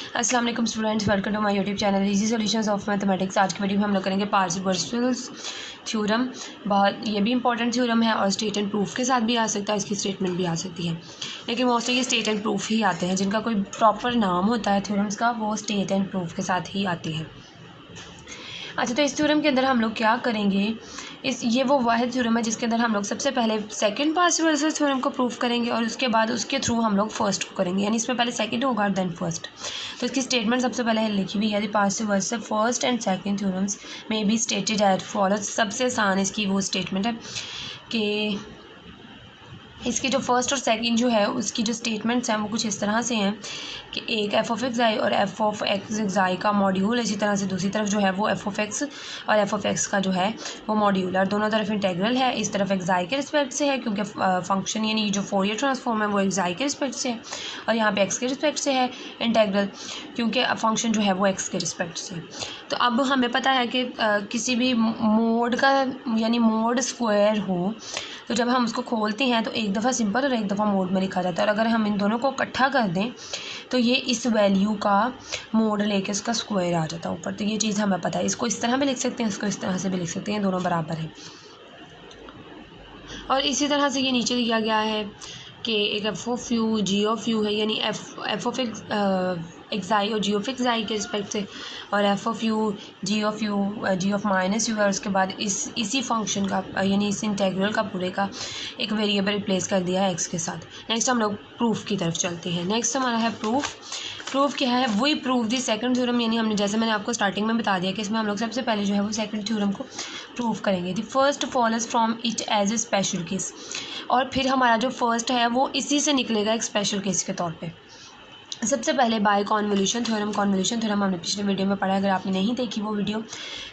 अस्सलाम वालेकुम students, welcome to my YouTube channel easy solutions of mathematics. आज की वीडियो में हम लोग करेंगे पार्शिवल्स थ्योरम। बहुत ये भी इंपॉर्टेंट थ्योरम है और स्टेट एंड प्रूफ के साथ भी आ सकता है, इसकी स्टेटमेंट भी आ सकती है, लेकिन मोस्टली ये स्टेट एंड प्रूफ ही आते हैं। जिनका कोई प्रॉपर नाम होता है थ्योरम्स का, वो स्टेट एंड प्रूफ के साथ ही आते हैं। अच्छा, तो इस थ्योरम के अंदर हम लोग क्या करेंगे, ये वो वाहिद थ्योरम है जिसके अंदर हम लोग सबसे पहले सेकंड पार्शिवल्स थ्योरम को प्रूफ करेंगे और उसके बाद उसके थ्रू हम लोग फर्स्ट को करेंगे, यानी इसमें पहले सेकंड होगा देन फर्स्ट। तो इसकी स्टेटमेंट सबसे पहले लिखी हुई है, पार्शिवल्स फर्स्ट एंड सेकंड थ्योरम्स में बी स्टेटेड एज फॉलोज। सबसे आसान इसकी वो स्टेटमेंट है कि इसकी जो फर्स्ट और सेकंड जो है उसकी जो स्टेटमेंट्स हैं वो कुछ इस तरह से हैं कि एक एफ ऑफ एक्स आई और एफ ऑफ एक्स आई का मॉड्यूल, इसी तरह से दूसरी तरफ जो है वो एफ ऑफ एक्स और एफ ऑफ एक्स का जो है वो मॉड्यूल, और दोनों तरफ इंटेग्रल है। इस तरफ एक्स आई के रिस्पेक्ट से है क्योंकि फंक्शन यानी जो फोरियर ट्रांसफॉर्म है वो एक्स आई के रिस्पेक्ट से है, और यहाँ पे एक्स के रिस्पेक्ट से है इंटेग्रल क्योंकि फंक्शन जो है वो एक्स के रिस्पेक्ट से है। तो अब हमें पता है कि किसी भी मोड का यानी मोड स्क्वायर हो तो जब हम उसको खोलते हैं तो एक दफ़ा सिंपल और एक दफ़ा मोड में लिखा जाता है, और अगर हम इन दोनों को इकट्ठा कर दें तो ये इस वैल्यू का मोड लेके उसका स्क्वायर आ जाता है ऊपर। तो ये चीज़ हमें पता है, इसको इस तरह भी लिख सकते हैं, इसको इस तरह से भी लिख सकते हैं, दोनों बराबर हैं। और इसी तरह से ये नीचे दिया गया है कि एक F of U G of U है, यानी एफ ऑफ एक्स आई और जी ऑफ एक्स आई के रिस्पेक्ट से, और F of U G of minus U है, और उसके बाद इसी फंक्शन का यानी इस इंटेग्रल का पूरे का एक वेरिएबल रिप्लेस कर दिया है एक्स के साथ। नेक्स्ट हम लोग प्रूफ की तरफ चलते हैं। नेक्स्ट हमारा है प्रूफ क्या है, वही प्रूफ दी सेकंड थ्योरम, यानी हमने जैसे मैंने आपको स्टार्टिंग में बता दिया कि इसमें हम लोग सबसे पहले जो है वो सेकंड थ्योरम को प्रूफ करेंगे। The first follows from it as a special case, और फिर हमारा जो फर्स्ट है वो इसी से निकलेगा एक स्पेशल केस के तौर पे। सबसे पहले बाय कॉन्वोल्यूशन थ्योरम हमने पिछले वीडियो में पढ़ा है। अगर आपने नहीं देखी वो वीडियो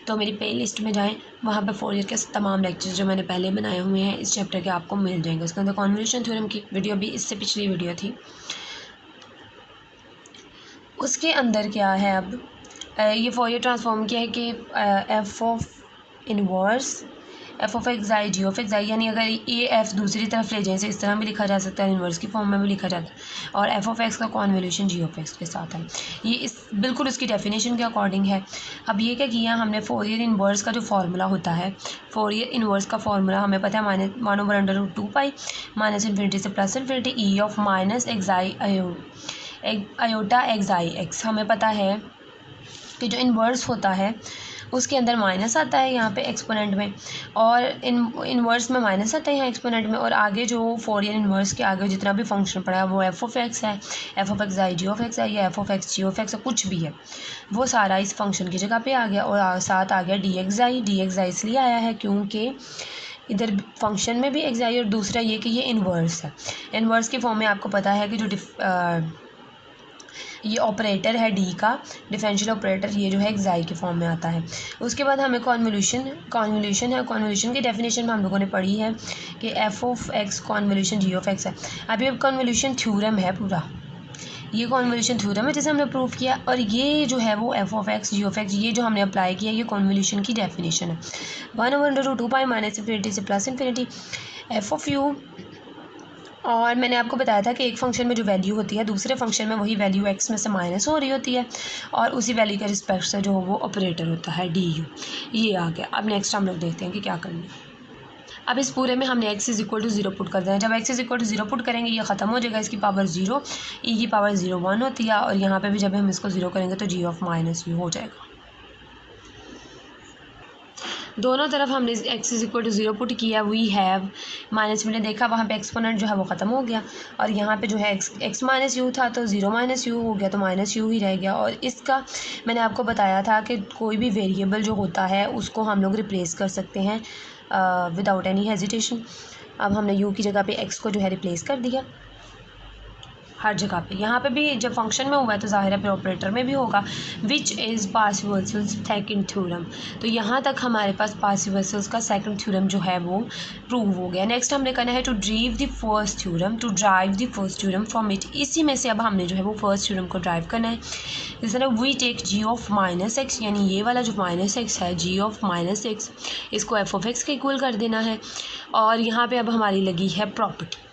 तो मेरी प्ले लिस्ट में जाएँ, वहाँ पर फोरियर के तमाम लेक्चर्स जो मैंने पहले बनाए हुए हैं इस चैप्टर के आपको मिल जाएंगे। उसके अंदर कॉन्वोल्यूशन थ्योरम की वीडियो भी इससे पिछली वीडियो थी। उसके अंदर क्या है, अब ये फोरियर ट्रांसफॉर्म किया है कि F of inverse F of X I G of X I, यानी अगर ये एफ दूसरी तरफ ले जाए, इस तरह भी लिखा जा सकता है, इनवर्स की फॉर्म में भी लिखा जाता है, और एफ ऑफ एक्स का कॉन्वोल्यूशन जी ऑफ एक्स के साथ है। ये इस बिल्कुल उसकी डेफिनेशन के अकॉर्डिंग है। अब ये क्या किया हमने, फोरियर इनवर्स का जो फार्मूला होता है, फोरियर इनवर्स का फार्मूला हमें पता है -1/√2 माइनस इन्फिनिटी से plus infinity E of minus x I iota x I x. हमें पता है कि जो इन्वर्स होता है उसके अंदर माइनस आता है यहाँ पे एक्सपोनेंट में, और इनवर्स में माइनस आता है यहाँ एक्सपोनेंट में, और आगे जो फोरियर इनवर्स के आगे जितना भी फंक्शन पड़ा है वो एफ ऑफ एक्स है, F of X I G of X I या F of X G of X, कुछ भी है वो सारा इस फंक्शन की जगह पे आ गया, और साथ आ गया डी एक्स आई इसलिए आया है क्योंकि इधर फंक्शन में भी एक्स आई, और दूसरा ये कि ये इनवर्स है। इनवर्स के फॉर्म में आपको पता है कि जो ये ऑपरेटर है डी का डिफरेंशियल ऑपरेटर, ये जो है एक्स आई के फॉर्म में आता है। उसके बाद हमें कॉन्वोल्यूशन की डेफिनेशन में हम लोगों ने पढ़ी है कि F of X convolution G of X है। अभी अब कॉन्वोल्यूशन थ्योरम है पूरा, ये कॉन्वोल्यूशन थ्योरम है जिसे हमने प्रूव किया, और ये जो है वो F of X G of X ये जो हमने अप्लाई किया ये कॉन्वोल्यूशन की डेफिनेशन है। 1/√2 माइनस इन्फिनिटी से plus infinity F of you, और मैंने आपको बताया था कि एक फंक्शन में जो वैल्यू होती है दूसरे फंक्शन में वही वैल्यू एक्स में से माइनस हो रही होती है, और उसी वैल्यू के रिस्पेक्ट से जो वो ऑपरेटर होता है डी यू। ये आ गया। अब नेक्स्ट हम लोग देखते हैं कि क्या करना है। अब इस पूरे में हमने x is equal to 0 put कर देना है। जब x is equal to 0 put करेंगे ये ख़त्म हो जाएगा, इसकी पावर 0, e की पावर 0 1 होती है, और यहाँ पे भी जब हम इसको 0 करेंगे तो g ऑफ माइनस यू हो जाएगा। दोनों तरफ हमने x is equal to 0 put किया, वी हैव माइनस मैंने देखा वहाँ पे एक्सपोनेंट जो है वो ख़त्म हो गया, और यहाँ पे जो है x माइनस यू था तो 0 माइनस यू हो गया, तो माइनस यू ही रह गया। और इसका मैंने आपको बताया था कि कोई भी वेरिएबल जो होता है उसको हम लोग रिप्लेस कर सकते हैं विदाउट एनी हेजिटेशन। अब हमने u की जगह पे x को जो है रिप्लेस कर दिया हर जगह पे, यहाँ पे भी जब फंक्शन में हुआ है तो ज़ाहिर है फिर ऑपरेटर में भी होगा, विच इज़ पार्शिवल्स सेकंड थ्योरम। तो यहाँ तक हमारे पास पार्शिवल्स का सेकंड थ्योरम जो है वो प्रूव हो गया। नेक्स्ट हमने करना है to derive the first theorem from it. इसी में से अब हमने जो है वो फर्स्ट थ्योरम को ड्राइव करना है। इस तरह we take G of minus X, यानी ये वाला जो माइनस एक्स है जी ऑफ माइनस एक्स, इसको एफ ऑफ एक्स के इक्वल कर देना है, और यहाँ पर अब हमारी लगी है प्रॉपर्टी।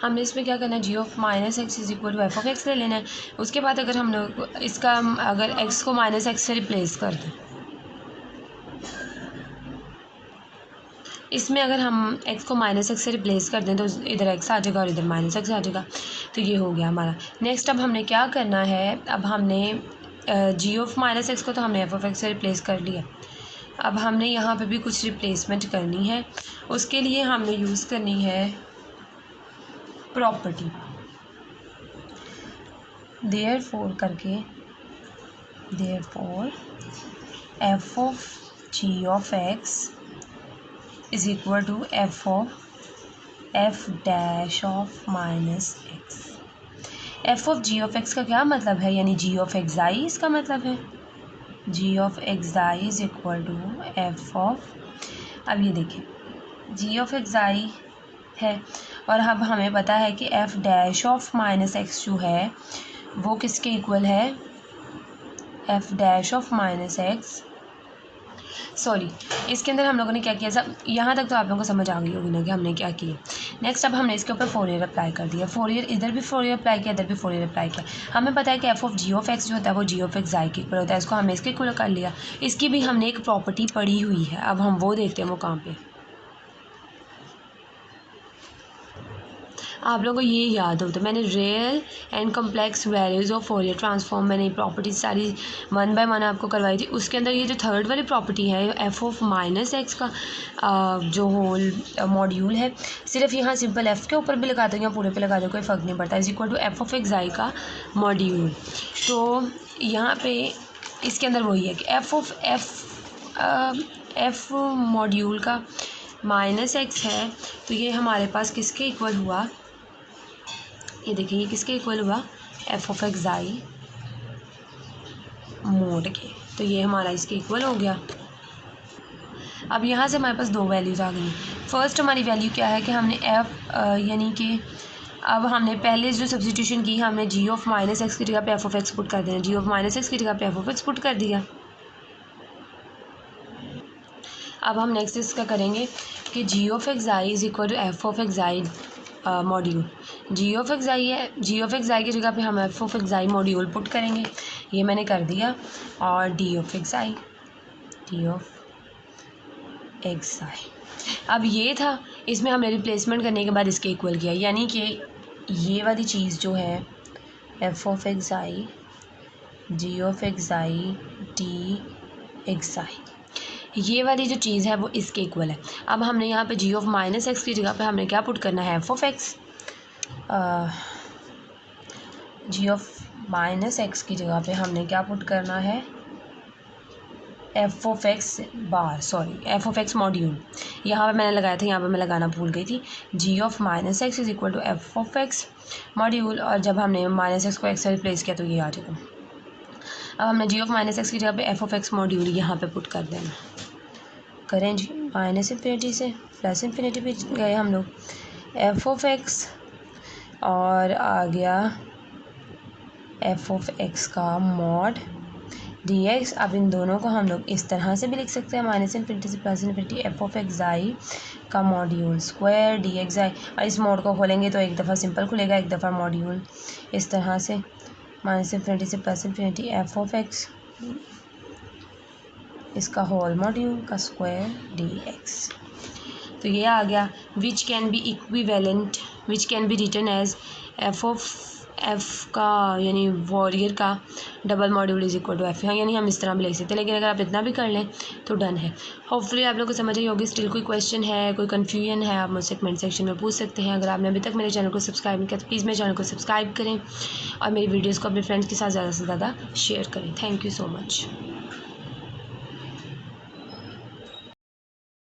हमने इसमें क्या करना है, G of minus X is equal to F of X ले लेना है। उसके बाद अगर हम लोग इसका अगर एक्स को माइनस एक्स से रिप्लेस कर दें, इसमें अगर हम x को माइनस एक्स से रिप्लेस कर दें तो इधर x आ जाएगा और इधर माइनस एक्स आ जाएगा। तो ये हो गया हमारा। नेक्स्ट अब हमने क्या करना है, अब हमने जी ऑफ माइनस एक्स को तो हमने एफ ऑफ एक्स से रिप्लेस कर लिया। अब हमने यहाँ पे भी कुछ रिप्लेसमेंट करनी है। उसके लिए हमने यूज़ करनी है प्रॉपर्टी देयरफॉर करके, therefore F of G of X is equal to F dash of minus X. F of G of X का क्या मतलब है, यानी जी ऑफ एक्स आई इसका मतलब है। G of X I is equal to F of, अब ये देखिए जी ऑफ एक्स आई है और अब हमें पता है कि F dash of minus x जो है वो किसके इक्वल है, F dash of minus x, sorry इसके अंदर हम लोगों ने क्या किया, सब यहाँ तक तो आप लोगों को समझ आ गई होगी ना कि हमने क्या किया। नेक्स्ट अब हमने इसके ऊपर फोरियर अप्लाई कर दिया, फोरियर इधर भी फोरियर अप्लाई किया, इधर भी फोरियर अप्लाई किया। हमें पता है कि F of G of X जो होता है वो जी ऑफ एक्स आई के इक्वल होता है, इसको हमने इसके इक्वल कर लिया। इसकी भी हमने एक प्रॉपर्टी पढ़ी हुई है, अब हम वो देखते हैं वो कहाँ पे। आप लोगों को ये याद हो तो मैंने real and complex values of Fourier transform, मैंने प्रॉपर्टीज सारी वन बाय वन आपको करवाई थी। उसके अंदर ये जो थर्ड वाली प्रॉपर्टी है एफ ऑफ माइनस एक्स का जो होल मॉड्यूल है, सिर्फ यहाँ सिंपल एफ़ के ऊपर भी लगा दो या पूरे पे लगा दो कोई फ़र्क नहीं पड़ता, is equal to F of X I का मॉड्यूल। तो यहाँ पे इसके अंदर वही है कि एफ मॉड्यूल का माइनस एक्स है, तो ये हमारे पास किसके इक्वल हुआ, ये देखिए ये किसके इक्वल हुआ, F of X I mode के। तो ये हमारा इसके इक्वल हो गया। अब यहाँ से हमारे पास दो वैल्यूज़ आ गई। फर्स्ट हमारी वैल्यू क्या है कि हमने एफ यानी कि अब हमने पहले जो सब्स्टिट्यूशन की, हमने जी ऑफ माइनस एक्स की जगह पे एफ ऑफ एक्स पुट कर देना, जी ऑफ माइनस एक्स की जगह पे एफ ऑफ एक्स पुट कर दिया। अब हम नेक्स्ट इसका करेंगे कि G of X I is equal to F of X I module. G of X I है, जी ऑफ एक्स आई की जगह पे हम F of X I module put करेंगे, ये मैंने कर दिया। और D of X I, D of X I, अब ये था, इसमें हमने रिप्लेसमेंट करने के बाद इसके इक्वल किया, यानी कि ये वाली चीज़ जो है F of X I, G of X I, D X I, ये वाली जो चीज़ है वो इसके इक्वल है। अब हमने यहाँ पे जी ऑफ माइनस एक्स की जगह पे हमने क्या पुट करना है, F of X, G of minus X की जगह पे हमने क्या पुट करना है, F of X bar, sorry F of X module. यहाँ पे मैंने लगाया था, यहाँ पे मैं लगाना भूल गई थी। G of minus X is equal to F of X module, और जब हमने माइनस एक्स को एक्स से रिप्लेस किया तो ये आ जाएगा। अब हमने जी ऑफ माइनस एक्स की जगह पे एफ ऑफ एक्स मॉड्यूल यहाँ पे पुट कर देना। करें जी, माइनस इन्फिनिटी से प्लस इन्फिनिटी पे गए हम लोग, एफ ऑफ एक्स और आ गया एफ ऑफ एक्स का मॉड डी एक्स। अब इन दोनों को हम लोग इस तरह से भी लिख सकते हैं, माइनस इन्फिनिटी से plus infinity, F of X I का module square D X I. और इस मोड को खोलेंगे तो एक दफ़ा सिंपल खुलेगा, एक दफ़ा मॉड्यूल इस तरह से, माइनस इन्फिनिटी से plus infinity, F of X इसका होल मॉड्यूल का स्क्वायर डी एक्स। तो ये आ गया, which can be equivalent, which can be written as F of F का यानी वॉरियर का double module is equal to F, यानी हम इस तरह भी लिख सकते हैं, लेकिन अगर आप इतना भी कर लें तो डन है। होपफुली आप लोग को समझ आई होगी। स्टिल कोई क्वेश्चन है, कोई कन्फ्यूजन है, आप मुझसे कमेंट सेक्शन में पूछ सकते हैं। अगर आपने अभी तक मेरे चैनल को सब्सक्राइब नहीं किया तो प्लीज़ मेरे चैनल को सब्सक्राइब करें और मेरी वीडियोज़ को अपने फ्रेंड्स के साथ ज़्यादा से ज़्यादा शेयर करें। Thank you so much.